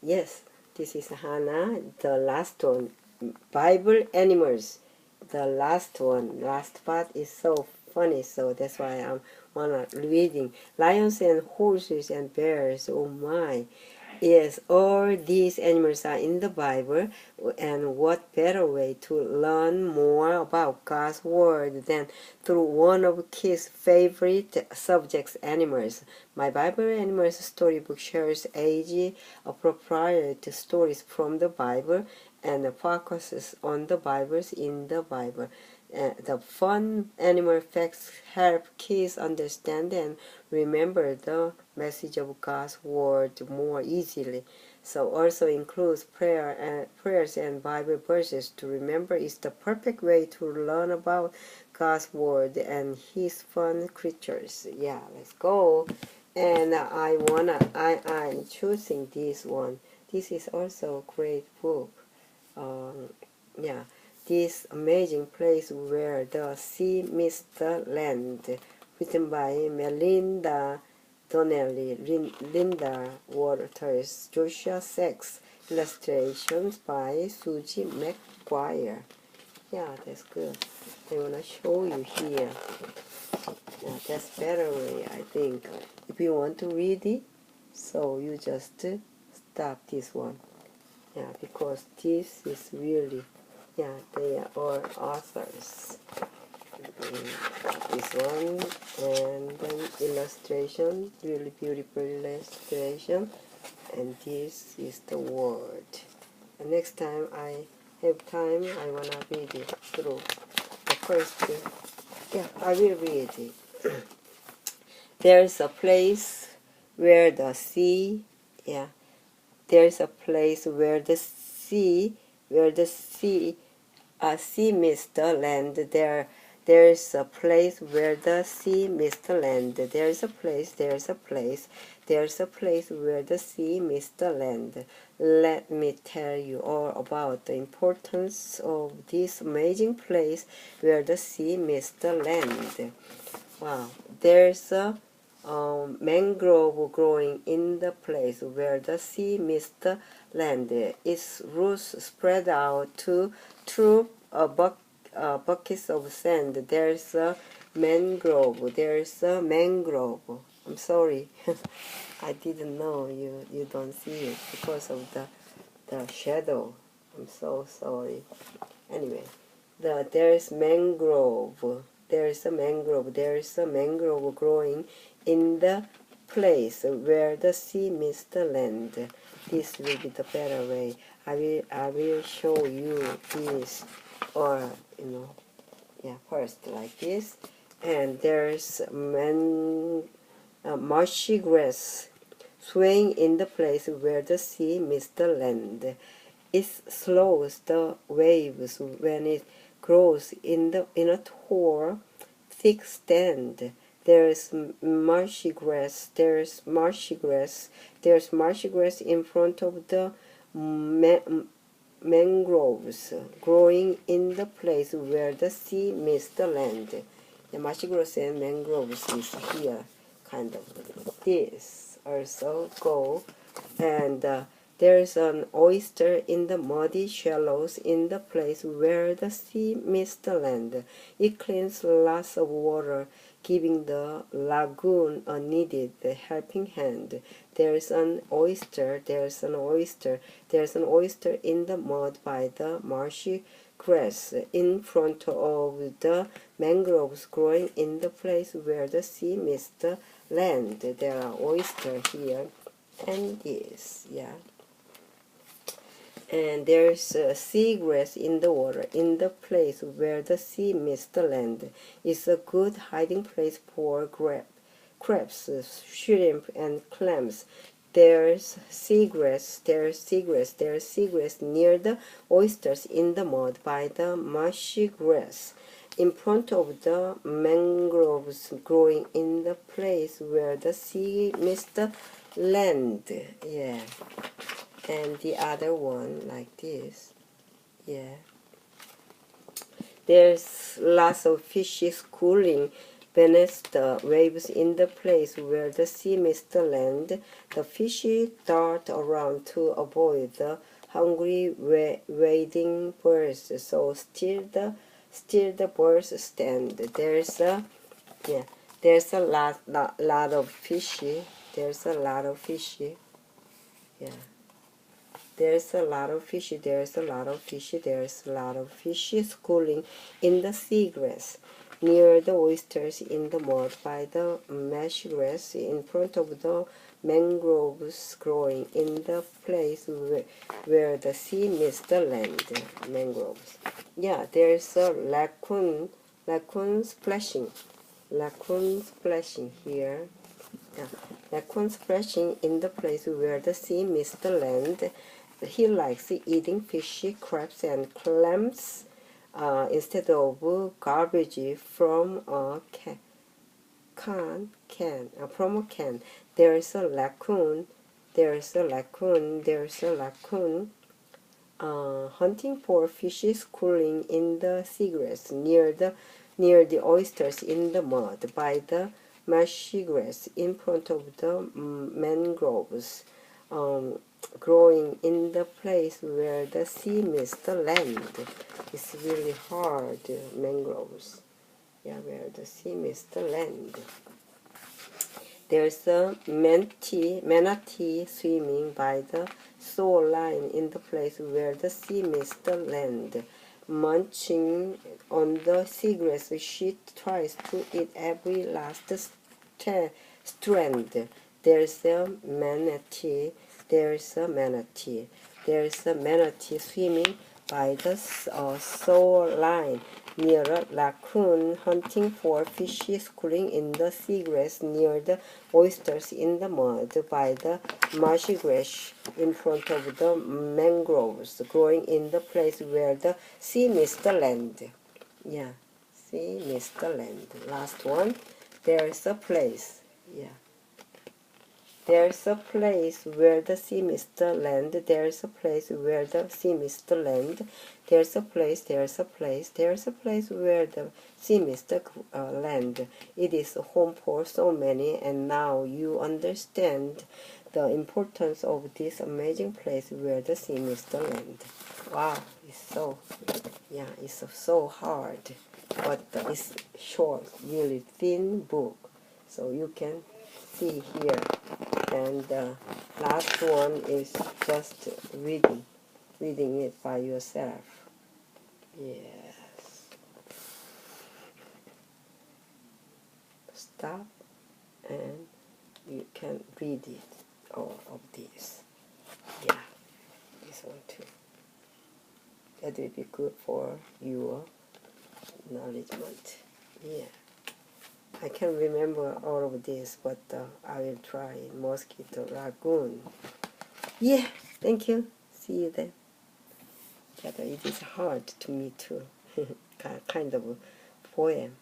Yes, this is Hannah, the last one. Bible animals. The last one, last part is so funny, so that's why I'm wanna reading. Lions and horses and bears, oh my. Yes, all these animals are in the Bible, and what better way to learn more about God's Word than through one of kids' favorite subjects, animals. My Bible Animals storybook shares age-appropriate stories from the Bible and focuses on the Bibles in the Bible. The fun animal facts help kids understand and remember the message of God's word more easily. So also includes prayers and Bible verses to remember is the perfect way to learn about God's word and His fun creatures. Yeah, let's go. And I'm choosing this one. This is also a great book. Yeah, this amazing place where the sea meets the land, written by Melinda Donnelly, Linda Waters, Joshua Sachs, illustrations by Susie McGuire. Yeah, that's good. I want to show you here. Yeah, that's better way, I think. If you want to read it, so you just stop this one. Yeah, because this is really, yeah, they are all authors. This one, and then illustration, really beautiful illustration, and this is the word. And next time I have time, I wanna read it through. The first, yeah, I will read it. There's a place where the sea, yeah, there's a place where the sea meets the land. There's a place where the sea meets the land. There's a place where the sea meets the land. Let me tell you all about the importance of this amazing place where the sea meets the land. Wow, there's a mangrove growing in the place where the sea meets the land. Its roots spread out through buckets of sand. There's a mangrove. I'm sorry. I didn't know you don't see it because of the shadow. I'm so sorry. Anyway, there's mangrove. There's a mangrove growing in the place where the sea meets the land. This will be the better way. I will show you this, or first like this. And there's marshy grass swaying in the place where the sea meets the land. It slows the waves when it grows in a tall, thick stand. There's marshy grass in front of the mangroves growing in the place where the sea meets the land. The marshy grass and mangroves is here, kind of this. Also go, and there's an oyster in the muddy shallows in the place where the sea meets the land. It cleans lots of water, giving the lagoon a needed helping hand. There's an oyster in the mud by the marshy grass in front of the mangroves growing in the place where the sea meets the land. There are oysters here and this, yeah. And there's seagrass in the water in the place where the sea meets the land. It's a good hiding place for crabs, shrimp, and clams. There's seagrass near the oysters in the mud by the marshy grass in front of the mangroves growing in the place where the sea meets the land. Yeah. And the other one like this. Yeah. There's lots of fishes schooling beneath the waves in the place where the sea meets the land. The fish dart around to avoid the hungry wading birds. So still the birds stand. There's a lot of fishy. There's a lot of fishy. Yeah. There's a lot of fishy. There's a lot of fishy. There's a lot of fishy schooling in the seagrass, near the oysters in the mud, by the marsh grass, in front of the mangroves growing in the place where the sea meets the land. Mangroves. Yeah, there's a raccoon splashing. Raccoon splashing here. Yeah. Raccoon splashing in the place where the sea meets the land. He likes eating fishy, crabs, and clams instead of garbage from a can. From a can. There's a raccoon. Hunting for fishes schooling in the seagrass, near the oysters in the mud, by the marshy grass, in front of the mangroves growing in the place where the sea meets the land. It's really hard, mangroves. Yeah, where the sea meets the land. There's a manatee swimming by the shoreline in the place where the sea meets the land. Munching on the seagrass, she tries to eat every last strand. There's a manatee swimming by the shoreline, near a raccoon hunting for fish schooling in the seagrass, near the oysters in the mud, by the marshy grass, in front of the mangroves growing in the place where the sea meets the land. Yeah, sea meets the land. Last one. There's a place. Yeah. There's a place where the sea meets the land. There's a place where the sea meets the land. There's a place where the sea meets the land. It is home for so many, and now you understand the importance of this amazing place where the sea meets the land. Wow, it's so hard, but it's short, really thin book, so you can see here. And the last one is just reading it by yourself. Yes. Stop and you can read it, all of these. Yeah, this one too. That will be good for your knowledgement. Yeah. I can't remember all of this, but I will try. Mosquito lagoon. Yeah, thank you. See you then. But it is hard to me too. Kind of a poem.